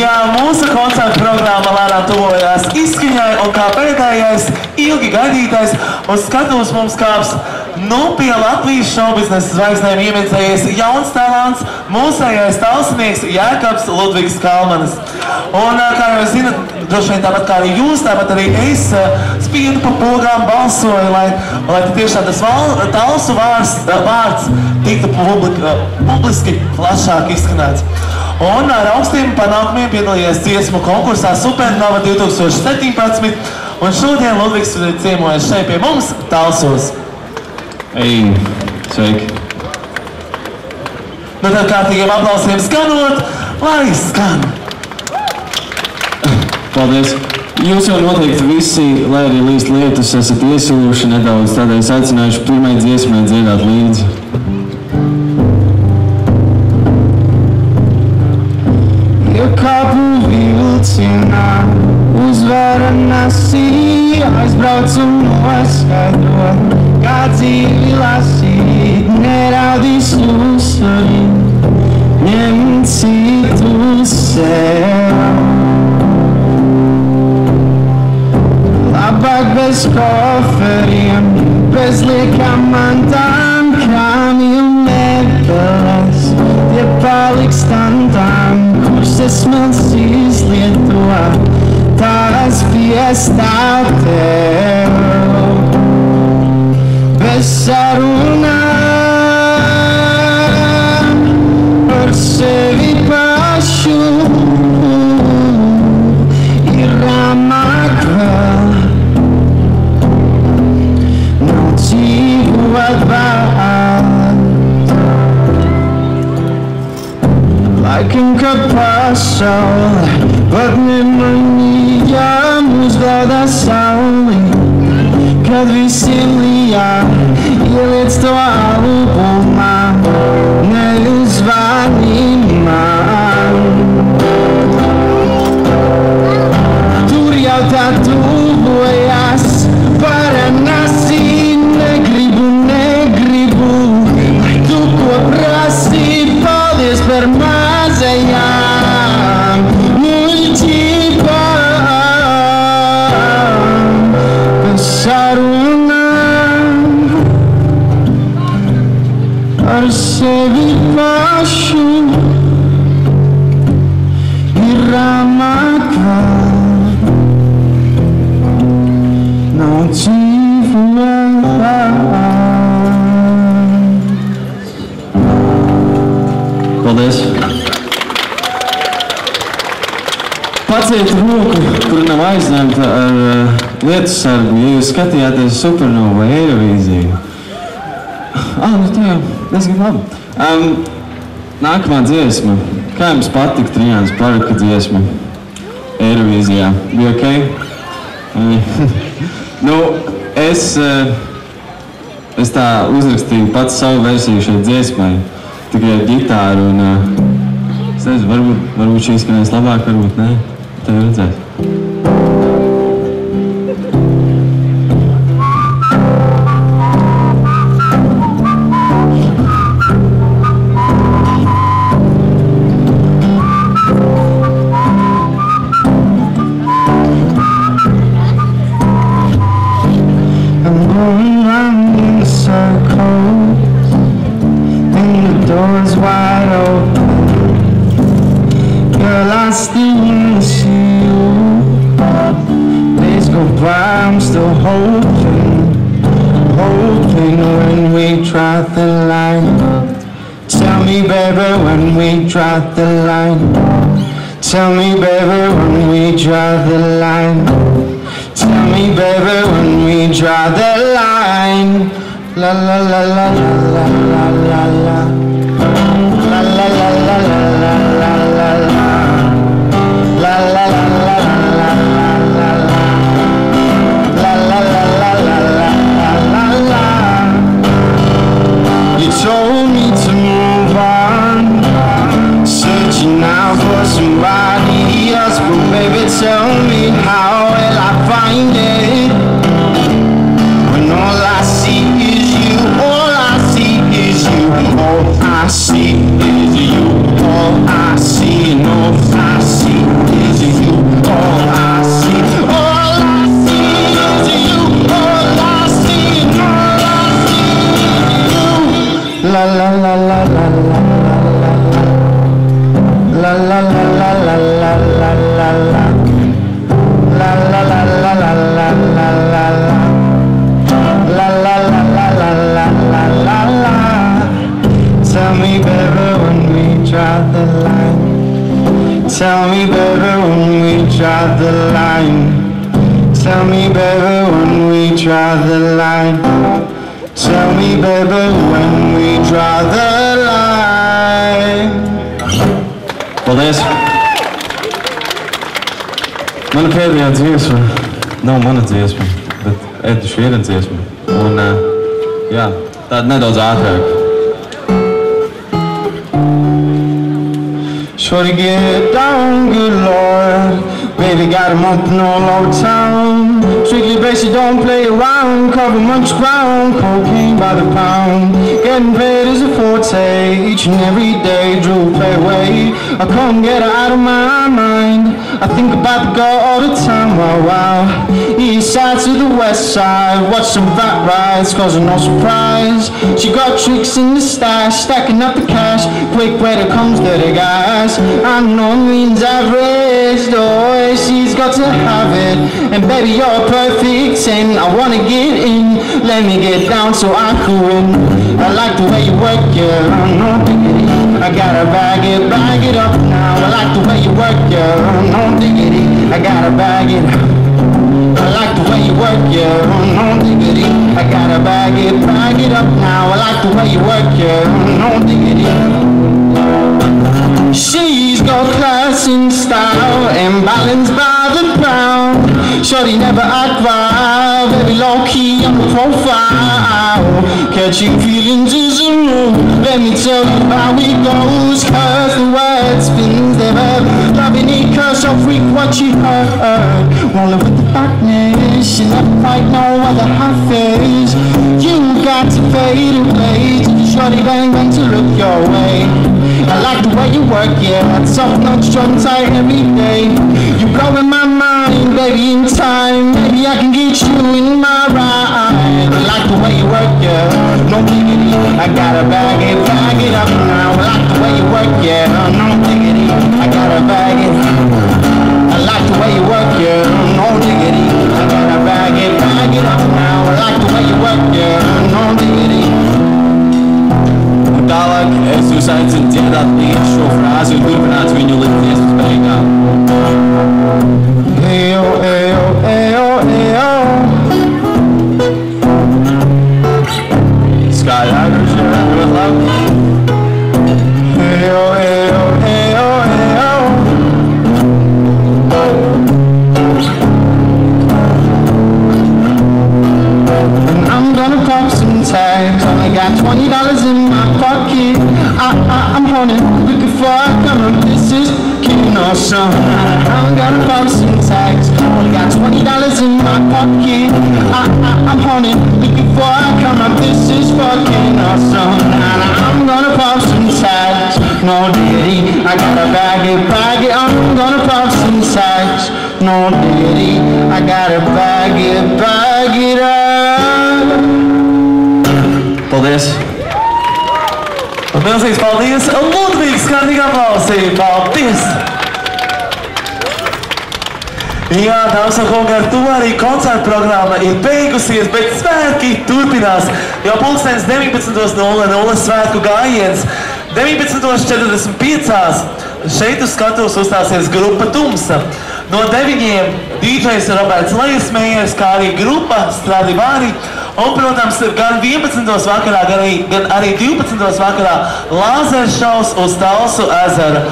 Jā, mūsu koncerta programma lēnām tuvojās izskaņai, un kā pēdējais, ilgi gaidītais, uz skatuves mums kāps pie Latvijas šovbiznesa zvaigznēm iemedzējies jauns talants, mūsējais talsinieks Jēkabs Ludvigs Kalmanis. Un, kā jau zinat, droši vien tāpat kā arī jūs, tāpat arī es spienu pa pogām balsoju, lai tiešām tas talsu vārds tiktu publiski plašāk izskanēts. Un ar augstiem panākumiem piedalījies dziesmu konkursā Supernova 2017, un šodien Ludvigs ciemojas šeit pie mums Talsos. Ei, sveiki! Nu tad kārtīgiem aplausiem skanot, lai skan! Paldies! Jūs jau noteikti visi, lai arī līst lietus, esat iesiluši nedaudz, tādēļ es aicinājuši pirmai dziesmai dziedāt līdzi. Iekāpu vilcienā, uzvara nasī, aizbraucu noskaidro, kā dzīvi lasīt, neraudīs uzsvari, ņem citu sev. Labāk bez koferiem, bez liekām mantām, krāmiem nebeles, tie paliks tantām, kurš esmels izlieto, tās piestāv tev. Bez sarunām par sevi pašu ir ramāk vēl, nav dzīvot vārds. Laikam, ka pasaule pat nemanīja mūs gaudā sauli, kad visiem lijā ieliec to albumā, neuzvani man. Tur jau tā tuvojas paranasi, negribu, lai tu ko prasi, paldies par mazajām muļķībām. Bez sarunām ar sevi pašu ir ramāk vēl, nav dzīvot vārds. Paldies! Paciet roku, kura nav aizņemta ar lietussargu, ja jūs skatījāties Supernovu vai Eirovīziju. Nu tā jau diezgan labi. Nākamā dziesma. Kā jums patika Trijānas Parka dziesma Eirovīzijā? Bija ok? Nu, es tā uzrakstīju pats savu versiju šai dziesmai, tikai ar ģitāru un es nezinu, varbūt šī izskanēs labāk, varbūt nē. Tev redzēs. I'm going round in circles, and the door's wide open. Girl, I still wanna see you. Days go by, I'm still hoping when we try the line. Tell me, baby, when we try the line. Tell me, baby, when we draw the line. Tell me, baby, when we draw the line. La la la la la la la la la. La la la la la la la la la. La la la la la la la la. La la la la la la la la. You told me to move on, searching out for somebody else, but baby, tell me how will I find it when all I see is you, all I see is you, all I see is you, all I see, and all I see. Tell me, baby, when we draw the line. Tell me, baby, when we draw the line. Tell me, baby, when we draw the line. Paldies! Mana pēdējā dziesma nav mana dziesma, bet Eda Šīra dziesma. Un, jā, tāda nedaudz ātrāk. Shorty get down, good lord. Baby got him open all over town. Strictly basic, don't play around. Cover much ground, cocaine by the pound. Getting paid is a forte, each and every day. Drew play away, I can't get her out of my mind. I think about the girl all the time, wow, wow. East side to the west side, watch some rat rides, causing no surprise. She got tricks in the stash, stacking up the cash. Quick where there comes dirty guys. I know means average, though she's got to have it. And baby, you're a perfect 10. I wanna get in, let me get down so I can win. I like the way you work, yeah, no diggity. I gotta bag it up now. I like the way you work, yeah, no diggity. I gotta bag it up. I like the way you work, yeah, no diggity. I gotta bag it up now. I like the way you work, yeah, no diggity. She's got class and style, and balanced by the pound. Shorty never act wild, very low key on the profile. Catching feelings is a move. Let me tell you how it goes. Cause the way it spins, never loving it, cause so freak what you heard. Rolling with the darkness, you never quite know what the half is. You got to fade away till the shorty bang bang to look your way. I like the way you work, yeah, soft notes, short and tight every day. You blow in my mind, baby, in time. Maybe I can get you in my ride. I like the way you work, yeah, no diggity. I gotta bag it up now. I like the way you work, yeah, no diggity. I gotta bag it. I like the way you work, yeah, no diggity. I gotta bag it up now. I like the way you work, yeah, no diggity. Tālāk es jūs aicinu dziedāt līdz šo frāzi un turpināt viņu līdz dziesmas beigām. Eyo, eyo, eyo, eyo. Skaļāk, kurš ir ļoti labi. Eyo, eyo, eyo, eyo. And I'm gonna pop some tags. Only got $20 in my pocket. I'm holding, looking for a camera. This is King or son. I'm gonna pop some tags. Only got $20 in my pocket. I'm holding, looking for a camera. This is fucking awesome. I'm gonna pop some tags. No diddy, I gotta bag it. I'm gonna pop some tags. No diddy, I gotta bag it up. Paldies! Un milzīgs paldies! Ludvigs, kārtīgi aplausī! Paldies! Jā, dāmas un kungi, ar to arī koncerta programma ir beigusies, bet svētki turpinās. Jau pulkstenis 19:00 svētku gājiens. 19:45 šeit uz skatuves uzstāsies grupa Tumsa. No 9 DJs Roberts Lejasmējers, kā arī grupa Stradivari. Un, protams, gan 11. vakarā, gan arī 12. vakarā lāzeršaus uz Talsu ezeru.